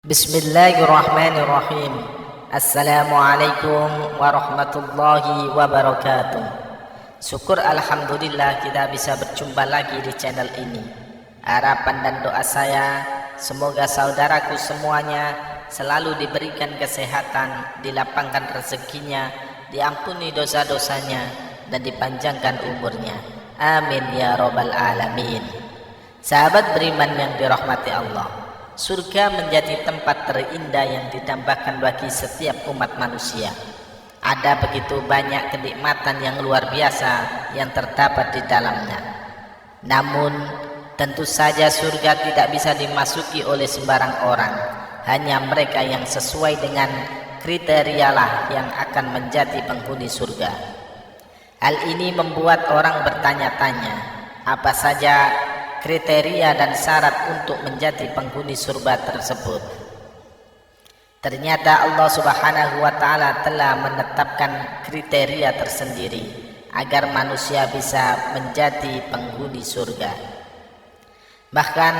Bismillahirrahmanirrahim. Assalamualaikum warahmatullahi wabarakatuh. Syukur alhamdulillah kita bisa berjumpa lagi di channel ini. Harapan dan doa saya semoga saudaraku semuanya selalu diberikan kesehatan, dilapangkan rezekinya, diampuni dosa-dosanya, dan dipanjangkan umurnya. Amin ya rabbal alamin. Sahabat beriman yang dirahmati Allah, surga menjadi tempat terindah yang ditambahkan bagi setiap umat manusia. Ada begitu banyak kenikmatan yang luar biasa yang terdapat di dalamnya. Namun, tentu saja surga tidak bisa dimasuki oleh sembarang orang. Hanya mereka yang sesuai dengan kriteria lah yang akan menjadi penghuni surga. Hal ini membuat orang bertanya-tanya, apa saja kriteria dan syarat untuk menjadi penghuni surga tersebut. Ternyata Allah Subhanahu wa Ta'ala telah menetapkan kriteria tersendiri agar manusia bisa menjadi penghuni surga. Bahkan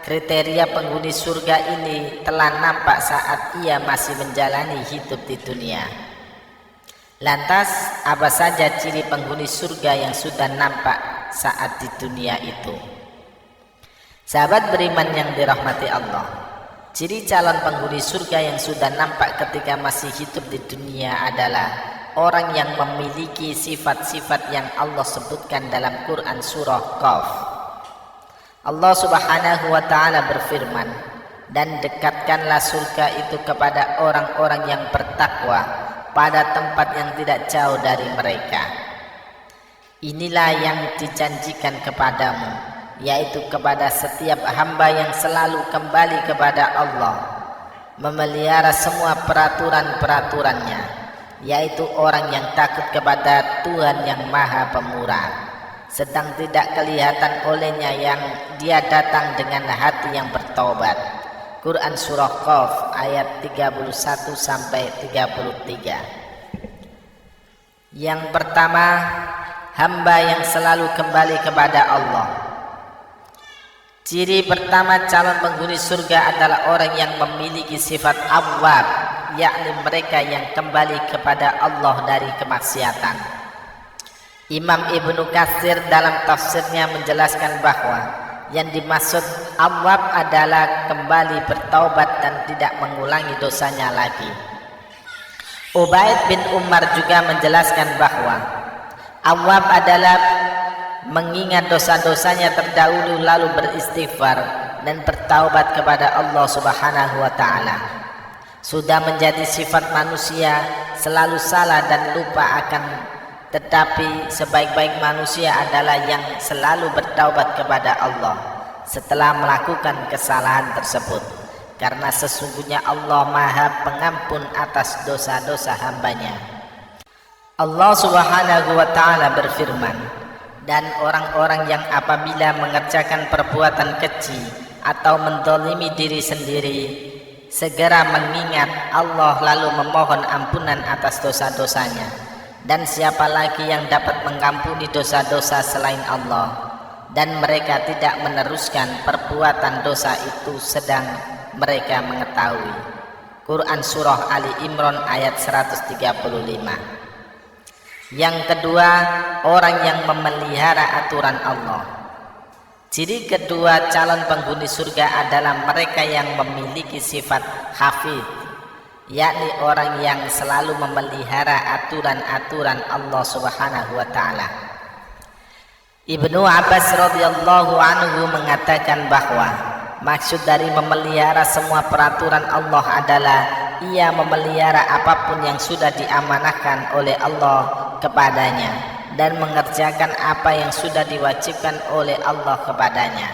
kriteria penghuni surga ini telah nampak saat ia masih menjalani hidup di dunia. Lantas apa saja ciri penghuni surga yang sudah nampak saat di dunia itu? Sahabat beriman yang dirahmati Allah, ciri calon penghuni surga yang sudah nampak ketika masih hidup di dunia adalah orang yang memiliki sifat-sifat yang Allah sebutkan dalam Quran surah Qaf. Allah Subhanahu wa Ta'ala berfirman, dan dekatkanlah surga itu kepada orang-orang yang bertakwa pada tempat yang tidak jauh dari mereka. Inilah yang dijanjikan kepadamu, yaitu kepada setiap hamba yang selalu kembali kepada Allah, memelihara semua peraturan-peraturannya, yaitu orang yang takut kepada Tuhan yang Maha Pemurah, sedang tidak kelihatan olehnya yang dia datang dengan hati yang bertobat. Quran surah Qaf ayat 31 sampai 33. Yang pertama, hamba yang selalu kembali kepada Allah. Ciri pertama calon penghuni surga adalah orang yang memiliki sifat awwab, yakni mereka yang kembali kepada Allah dari kemaksiatan. Imam Ibnu Katsir dalam tafsirnya menjelaskan bahwa yang dimaksud awwab adalah kembali bertaubat dan tidak mengulangi dosanya lagi. Ubaid bin Umar juga menjelaskan bahwa awwab adalah mengingat dosa-dosanya terdahulu lalu beristighfar dan bertaubat kepada Allah Subhanahu wa Ta'ala. Sudah menjadi sifat manusia selalu salah dan lupa akan, tetapi sebaik-baik manusia adalah yang selalu bertaubat kepada Allah setelah melakukan kesalahan tersebut, karena sesungguhnya Allah Maha Pengampun atas dosa-dosa hambanya. Allah Subhanahu wa Ta'ala berfirman, dan orang-orang yang apabila mengerjakan perbuatan keji atau mendolimi diri sendiri, segera mengingat Allah lalu memohon ampunan atas dosa-dosanya. Dan siapa lagi yang dapat mengampuni dosa-dosa selain Allah? Dan mereka tidak meneruskan perbuatan dosa itu sedang mereka mengetahui. Quran surah Ali Imran ayat 135. Yang kedua, orang yang memelihara aturan Allah. Ciri kedua calon penghuni surga adalah mereka yang memiliki sifat hafidh, yakni orang yang selalu memelihara aturan-aturan Allah Subhanahu wa Ta'ala. Ibnu Abbas radhiyallahu anhu mengatakan bahwa maksud dari memelihara semua peraturan Allah adalah ia memelihara apapun yang sudah diamanahkan oleh Allah kepadanya dan mengerjakan apa yang sudah diwajibkan oleh Allah kepadanya.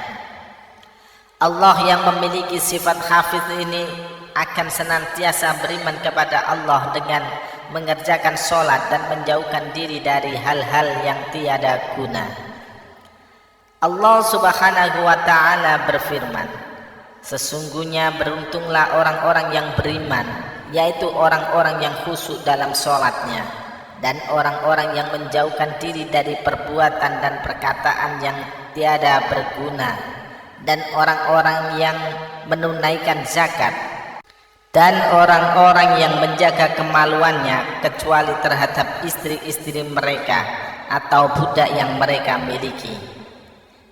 Allah yang memiliki sifat hafidh ini akan senantiasa beriman kepada Allah dengan mengerjakan sholat dan menjauhkan diri dari hal-hal yang tiada guna. Allah Subhanahu wa Ta'ala berfirman, sesungguhnya beruntunglah orang-orang yang beriman, yaitu orang-orang yang khusyuk dalam sholatnya, dan orang-orang yang menjauhkan diri dari perbuatan dan perkataan yang tiada berguna, dan orang-orang yang menunaikan zakat Dan orang-orang yang menjaga kemaluannya kecuali terhadap istri-istri mereka atau budak yang mereka miliki,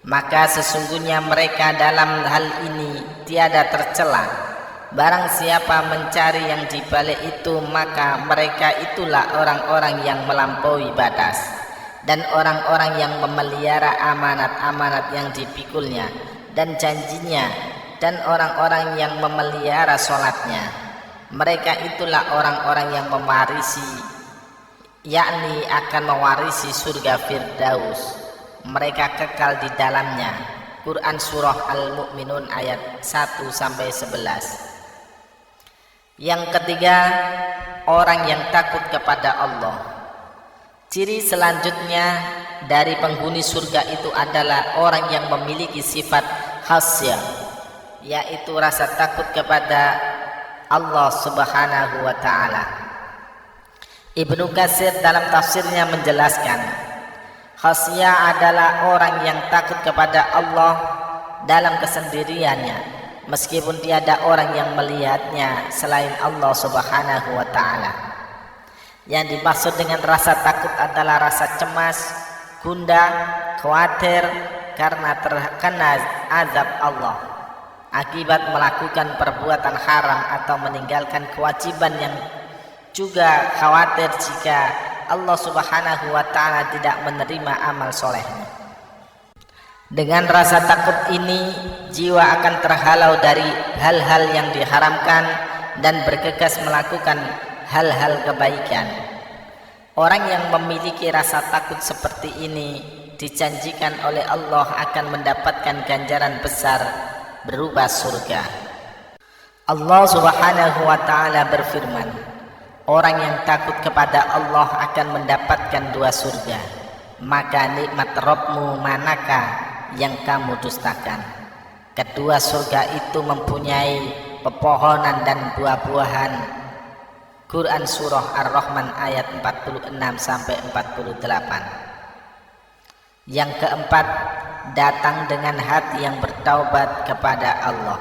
maka sesungguhnya mereka dalam hal ini tiada tercela. Barang siapa mencari yang di balik itu, maka mereka itulah orang-orang yang melampaui batas, dan orang-orang yang memelihara amanat-amanat yang dipikulnya dan janjinya, dan orang-orang yang memelihara sholatnya. Mereka itulah orang-orang yang mewarisi, yakni akan mewarisi surga Firdaus. Mereka kekal di dalamnya. Quran Surah Al-Mu'minun ayat 1-11. Yang ketiga, orang yang takut kepada Allah. Ciri selanjutnya dari penghuni surga itu adalah orang yang memiliki sifat khasyah, yaitu rasa takut kepada Allah Subhanahu wa ta'ala. Ibnu Katsir dalam tafsirnya menjelaskan, khasyah adalah orang yang takut kepada Allah dalam kesendiriannya, meskipun tiada orang yang melihatnya selain Allah Subhanahu wa ta'ala. Yang dimaksud dengan rasa takut adalah rasa cemas, gundah, khawatir karena terkena azab Allah akibat melakukan perbuatan haram atau meninggalkan kewajiban, yang juga khawatir jika Allah Subhanahu wa ta'ala tidak menerima amal solehnya. Dengan rasa takut ini, jiwa akan terhalau dari hal-hal yang diharamkan dan bergegas melakukan hal-hal kebaikan. Orang yang memiliki rasa takut seperti ini dijanjikan oleh Allah akan mendapatkan ganjaran besar berupa surga. Allah Subhanahu wa ta'ala berfirman, orang yang takut kepada Allah akan mendapatkan 2 surga. Maka nikmat Rabbmu manakah yang kamu dustakan? Kedua surga itu mempunyai pepohonan dan buah-buahan. Quran Surah Ar-Rahman ayat 46-48. Yang keempat, datang dengan hati yang bertaubat kepada Allah.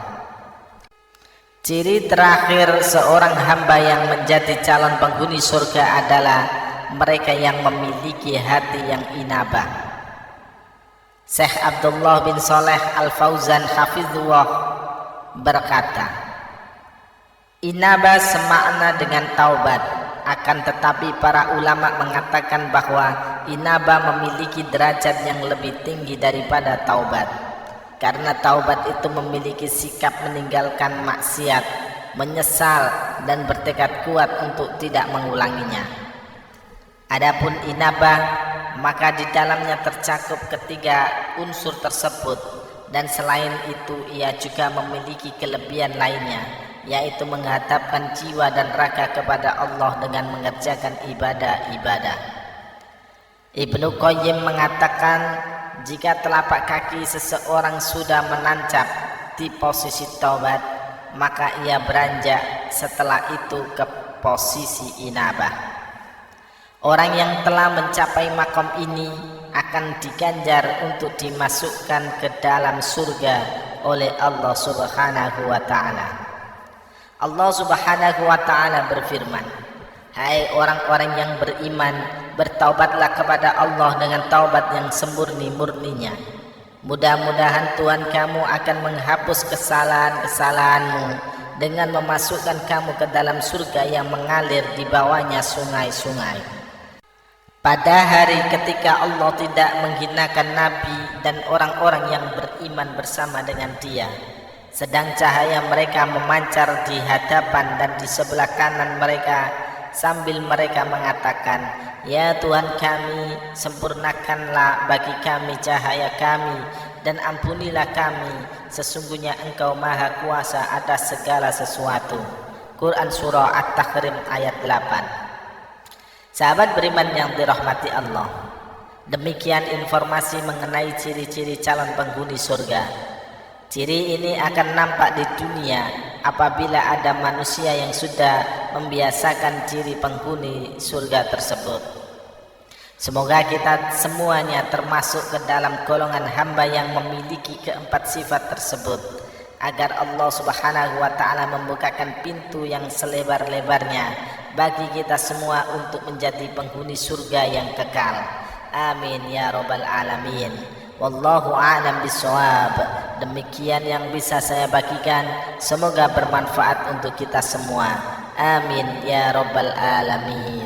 Ciri terakhir seorang hamba yang menjadi calon penghuni surga adalah mereka yang memiliki hati yang inabah. Syekh Abdullah bin Saleh Al-Fauzan hafizullah berkata, inabah semakna dengan taubat, akan tetapi para ulama mengatakan bahwa inabah memiliki derajat yang lebih tinggi daripada taubat, karena taubat itu memiliki sikap meninggalkan maksiat, menyesal dan bertekad kuat untuk tidak mengulanginya. Adapun inabah, maka di dalamnya tercakup ketiga unsur tersebut, dan selain itu ia juga memiliki kelebihan lainnya, yaitu menghadapkan jiwa dan raga kepada Allah dengan mengerjakan ibadah-ibadah. Ibnu Qayyim mengatakan, jika telapak kaki seseorang sudah menancap di posisi taubat, maka ia beranjak setelah itu ke posisi inabah. Orang yang telah mencapai makom ini akan diganjar untuk dimasukkan ke dalam surga oleh Allah Subhanahu wa ta'ala. Allah Subhanahu wa ta'ala berfirman, hai orang-orang yang beriman, bertaubatlah kepada Allah dengan taubat yang semurni-murninya. Mudah-mudahan Tuhan kamu akan menghapus kesalahan-kesalahanmu dengan memasukkan kamu ke dalam surga yang mengalir di bawahnya sungai-sungai. Pada hari ketika Allah tidak menghinakan Nabi dan orang-orang yang beriman bersama dengan dia, sedang cahaya mereka memancar di hadapan dan di sebelah kanan mereka, sambil mereka mengatakan, ya Tuhan kami, sempurnakanlah bagi kami cahaya kami dan ampunilah kami, sesungguhnya Engkau maha kuasa atas segala sesuatu. Quran Surah At-Tahrim ayat 8. Sahabat beriman yang dirahmati Allah, demikian informasi mengenai ciri-ciri calon penghuni surga. Ciri ini akan nampak di dunia apabila ada manusia yang sudah membiasakan ciri penghuni surga tersebut. Semoga kita semuanya termasuk ke dalam golongan hamba yang memiliki keempat sifat tersebut. agar Allah Subhanahu wa taala membukakan pintu yang selebar-lebarnya bagi kita semua untuk menjadi penghuni surga yang kekal. Amin ya rabbal alamin. Wallahu a'lam bishawab. Demikian yang bisa saya bagikan, semoga bermanfaat untuk kita semua. Amin ya rabbal alamin.